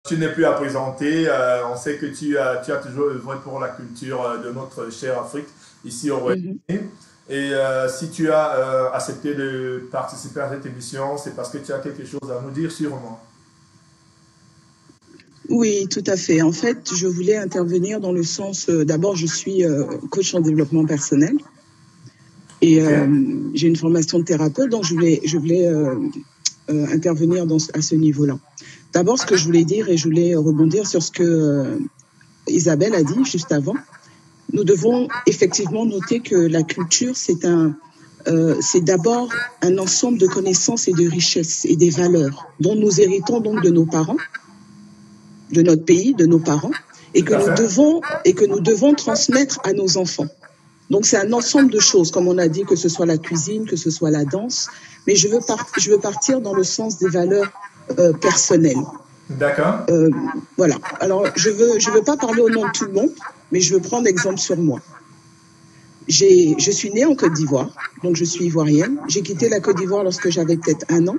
tu n'es plus à présenter. On sait que tu as toujours œuvré pour la culture de notre chère Afrique ici au Royaume-Uni. Et si tu as accepté de participer à cette émission, c'est parce que tu as quelque chose à nous dire sûrement. Oui, tout à fait. En fait, je voulais intervenir dans le sens, d'abord, je suis coach en développement personnel et j'ai une formation de thérapeute, donc je voulais intervenir à ce niveau-là. D'abord, ce que je voulais dire, et je voulais rebondir sur ce que Isabelle a dit juste avant, nous devons effectivement noter que la culture, c'est d'abord un ensemble de connaissances et de richesses et des valeurs dont nous héritons donc de nos parents, de notre pays, de nos parents, et que nous devons transmettre à nos enfants. Donc c'est un ensemble de choses, comme on a dit, que ce soit la cuisine, que ce soit la danse, mais je veux partir dans le sens des valeurs personnelles. D'accord. Voilà. Alors je veux pas parler au nom de tout le monde, mais je veux prendre exemple sur moi. Je suis née en Côte d'Ivoire, donc je suis ivoirienne. J'ai quitté la Côte d'Ivoire lorsque j'avais peut-être 1 an.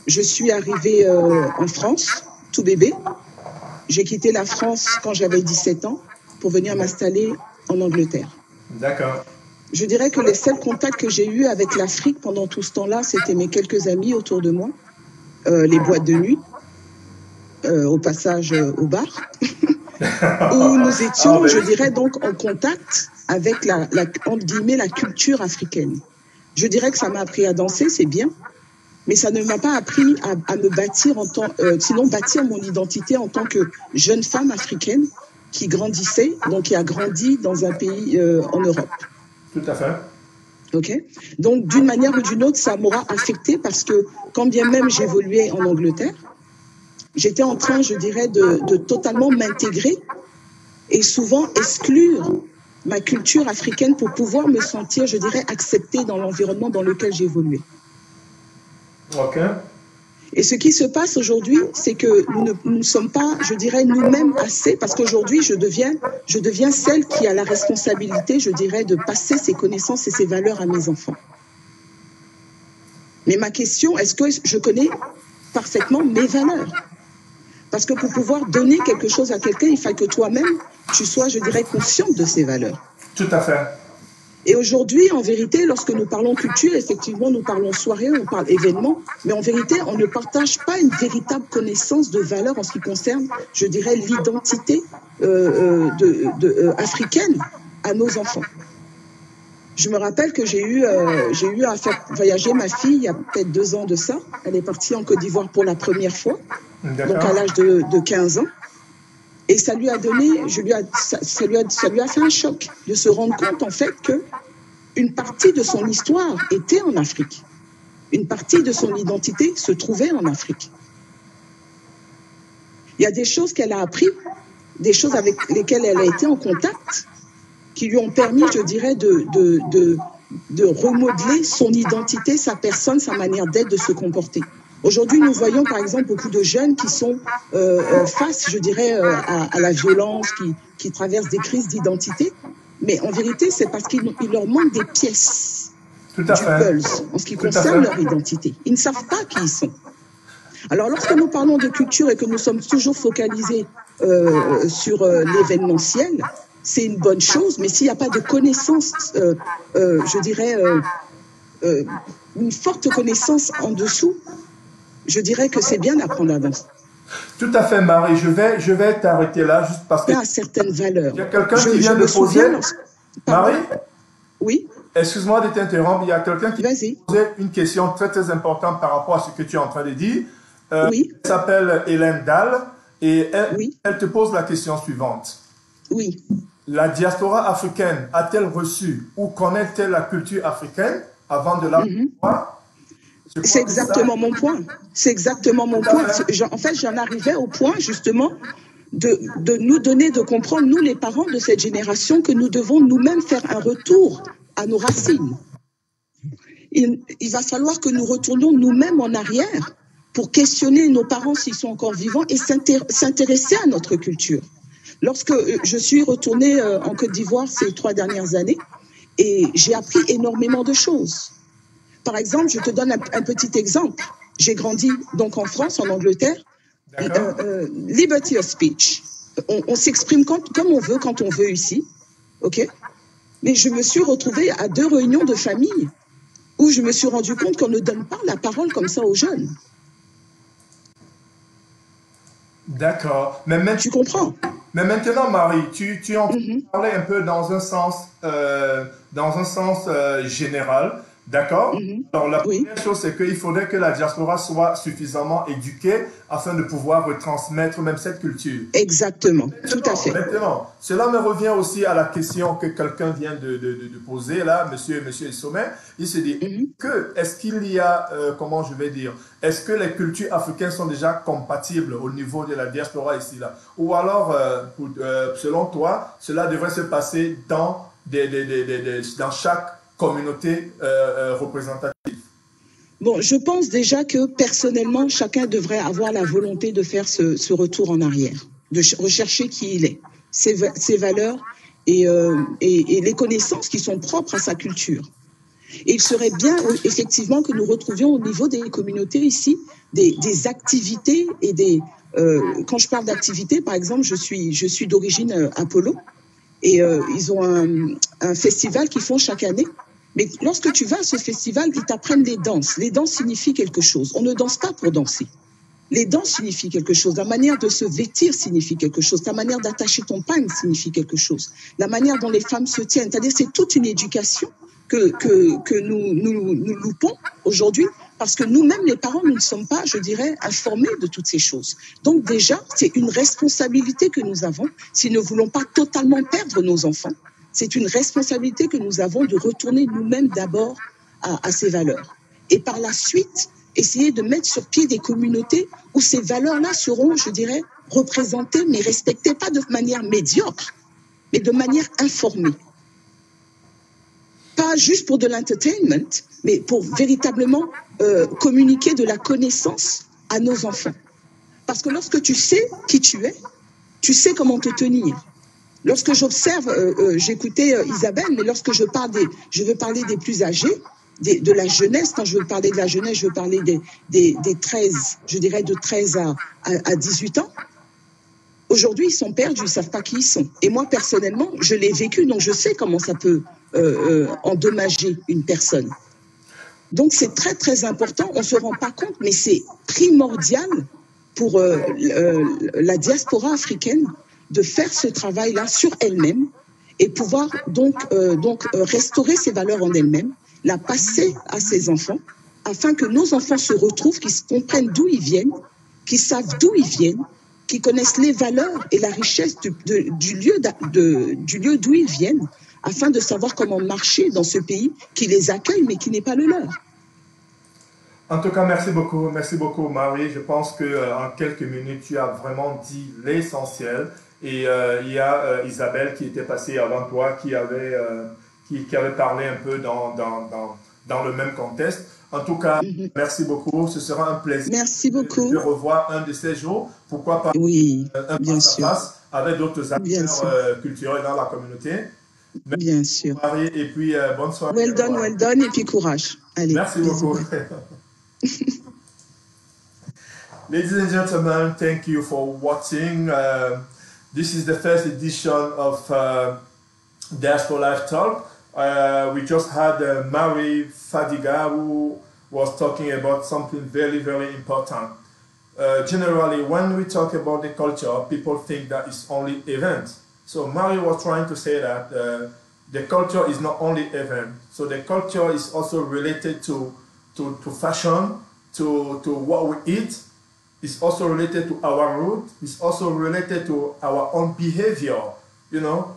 Je suis arrivée en France, tout bébé. J'ai quitté la France quand j'avais 17 ans pour venir m'installer en Angleterre. D'accord. Je dirais que les seuls contacts que j'ai eus avec l'Afrique pendant tout ce temps-là, c'était mes quelques amis autour de moi, les boîtes de nuit, au passage au bar, où nous étions, je dirais donc, en contact avec entre guillemets, la culture africaine. Je dirais que ça m'a appris à danser, c'est bien, mais ça ne m'a pas appris à me bâtir sinon bâtir mon identité en tant que jeune femme africaine qui grandissait, donc qui a grandi dans un pays en Europe. Tout à fait. Ok. Donc d'une manière ou d'une autre, ça m'aura affectée parce que quand bien même j'évoluais en Angleterre, j'étais en train, je dirais, de totalement m'intégrer et souvent exclure ma culture africaine pour pouvoir me sentir, je dirais, acceptée dans l'environnement dans lequel j'évoluais. Ok. Et ce qui se passe aujourd'hui, c'est que nous ne sommes pas, je dirais, nous-mêmes assez, parce qu'aujourd'hui, je deviens celle qui a la responsabilité, je dirais, de passer ces connaissances et ces valeurs à mes enfants. Mais ma question, est-ce que je connais parfaitement mes valeurs? Parce que pour pouvoir donner quelque chose à quelqu'un, il faut que toi-même, tu sois, je dirais, consciente de ces valeurs. Tout à fait. Et aujourd'hui, en vérité, lorsque nous parlons culture, effectivement, nous parlons soirée, on parle événement, mais en vérité, on ne partage pas une véritable connaissance de valeurs en ce qui concerne, je dirais, l'identité africaine à nos enfants. Je me rappelle que j'ai eu à faire voyager ma fille il y a peut-être 2 ans de ça. Elle est partie en Côte d'Ivoire pour la première fois, donc à l'âge de 15 ans. Et ça lui a donné, ça lui a fait un choc de se rendre compte en fait que une partie de son histoire était en Afrique. Une partie de son identité se trouvait en Afrique. Il y a des choses qu'elle a appris, des choses avec lesquelles elle a été en contact, qui lui ont permis, je dirais, de remodeler son identité, sa personne, sa manière d'être, de se comporter. Aujourd'hui, nous voyons par exemple beaucoup de jeunes qui sont face, je dirais, à la violence, qui traversent des crises d'identité. Mais en vérité, c'est parce qu'il leur manque des pièces du puzzle en ce qui concerne leur identité. Ils ne savent pas qui ils sont. Alors, lorsque nous parlons de culture et que nous sommes toujours focalisés sur l'événementiel, c'est une bonne chose, mais s'il n'y a pas de connaissance, je dirais, une forte connaissance en dessous, je dirais que c'est bien d'apprendre à danser. Tout à fait, Marie. Je vais t'arrêter là juste parce que... Il y a certaines valeurs. Il y a quelqu'un qui vient de poser... Marie? Oui? Excuse-moi de t'interrompre. Il y a quelqu'un qui Vas-y. posé une question très très importante par rapport à ce que tu es en train de dire. Oui. Elle s'appelle Hélène Dahl et Oui. elle te pose la question suivante. Oui. La diaspora africaine a-t-elle reçu ou connaît-elle la culture africaine avant de la voir? C'est exactement mon point. C'est exactement mon point. En fait, j'en arrivais au point, justement, de nous donner, de comprendre, nous, les parents de cette génération, que nous devons nous-mêmes faire un retour à nos racines. Il va falloir que nous retournions nous-mêmes en arrière pour questionner nos parents s'ils sont encore vivants et s'intéresser à notre culture. Lorsque je suis retournée en Côte d'Ivoire ces 3 dernières années, et j'ai appris énormément de choses. Par exemple, je te donne un petit exemple. J'ai grandi donc en France, en Angleterre. Liberty of speech. On s'exprime comme on veut, quand on veut ici, ok? Mais je me suis retrouvée à 2 réunions de famille où je me suis rendu compte qu'on ne donne pas la parole comme ça aux jeunes. D'accord. Tu comprends? Mais maintenant, Marie, tu en parlais un peu dans un sens général, d'accord? Alors, la première chose, c'est qu'il faudrait que la diaspora soit suffisamment éduquée afin de pouvoir retransmettre même cette culture. Exactement, tout à fait. Maintenant, cela me revient aussi à la question que quelqu'un vient de poser là, monsieur Sommet. Il se dit, est-ce qu'il y a, comment je vais dire, est-ce que les cultures africaines sont déjà compatibles au niveau de la diaspora ici là? Ou alors, selon toi, cela devrait se passer dans chaque communauté représentative? Bon, je pense déjà que personnellement, chacun devrait avoir la volonté de faire ce retour en arrière, de rechercher qui il est, ses valeurs et les connaissances qui sont propres à sa culture. Et il serait bien, effectivement, que nous retrouvions au niveau des communautés ici des activités et quand je parle d'activités, par exemple, je suis d'origine Apollo et ils ont un festival qu'ils font chaque année. Mais lorsque tu vas à ce festival, ils t'apprennent les danses. Les danses signifient quelque chose. On ne danse pas pour danser. Les danses signifient quelque chose. La manière de se vêtir signifie quelque chose. La manière d'attacher ton pagne signifie quelque chose. La manière dont les femmes se tiennent. C'est-à-dire, c'est toute une éducation que nous loupons aujourd'hui parce que nous-mêmes, les parents, nous ne sommes pas, je dirais, informés de toutes ces choses. Donc déjà, c'est une responsabilité que nous avons si nous ne voulons pas totalement perdre nos enfants. C'est une responsabilité que nous avons de retourner nous-mêmes d'abord à ces valeurs. Et par la suite, essayer de mettre sur pied des communautés où ces valeurs-là seront, je dirais, représentées, mais respectées, pas de manière médiocre, mais de manière informée. Pas juste pour de l'entertainment, mais pour véritablement communiquer de la connaissance à nos enfants. Parce que lorsque tu sais qui tu es, tu sais comment te tenir. Lorsque j'observe, j'écoutais Isabelle, mais lorsque je veux parler des plus âgés, de la jeunesse. Quand je veux parler de la jeunesse, je veux parler des 13, je dirais de 13 à 18 ans. Aujourd'hui, ils sont perdus, ils ne savent pas qui ils sont. Et moi, personnellement, je l'ai vécu, donc je sais comment ça peut endommager une personne. Donc, c'est très, très important. On ne se rend pas compte, mais c'est primordial pour la diaspora africaine de faire ce travail-là sur elle-même et pouvoir donc restaurer ses valeurs en elle-même, la passer à ses enfants, afin que nos enfants se retrouvent, qu'ils comprennent d'où ils viennent, qu'ils savent d'où ils viennent, qu'ils connaissent les valeurs et la richesse du lieu d'où ils viennent, afin de savoir comment marcher dans ce pays qui les accueille, mais qui n'est pas le leur. En tout cas, merci beaucoup Marie. Je pense qu'en quelques minutes, tu as vraiment dit l'essentiel. Et il y a Isabelle qui était passée avant toi, qui avait parlé un peu dans le même contexte. En tout cas, merci beaucoup. Ce sera un plaisir de revoir un de ces jours. Pourquoi pas un face-à-face avec d'autres acteurs culturels dans la communauté. Merci bien sûr. Marie, et puis bonne soirée. Well done, et puis courage. Allez, merci beaucoup. Ladies and gentlemen, thank you for watching. This is the first edition of Diaspora Life Talk. We just had Marie Fadiga, who was talking about something very, very important. Generally, when we talk about the culture, people think that it's only event. So Marie was trying to say that the culture is not only event. So the culture is also related to fashion, to what we eat. It's also related to our root. It's also related to our own behavior. You know,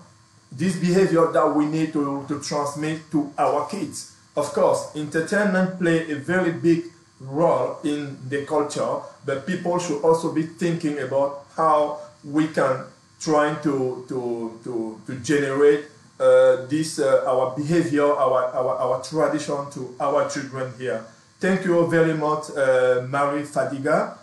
this behavior that we need to transmit to our kids. Of course, entertainment plays a very big role in the culture, but people should also be thinking about how we can try to generate our behavior, our tradition to our children here. Thank you very much, Marie Fadiga.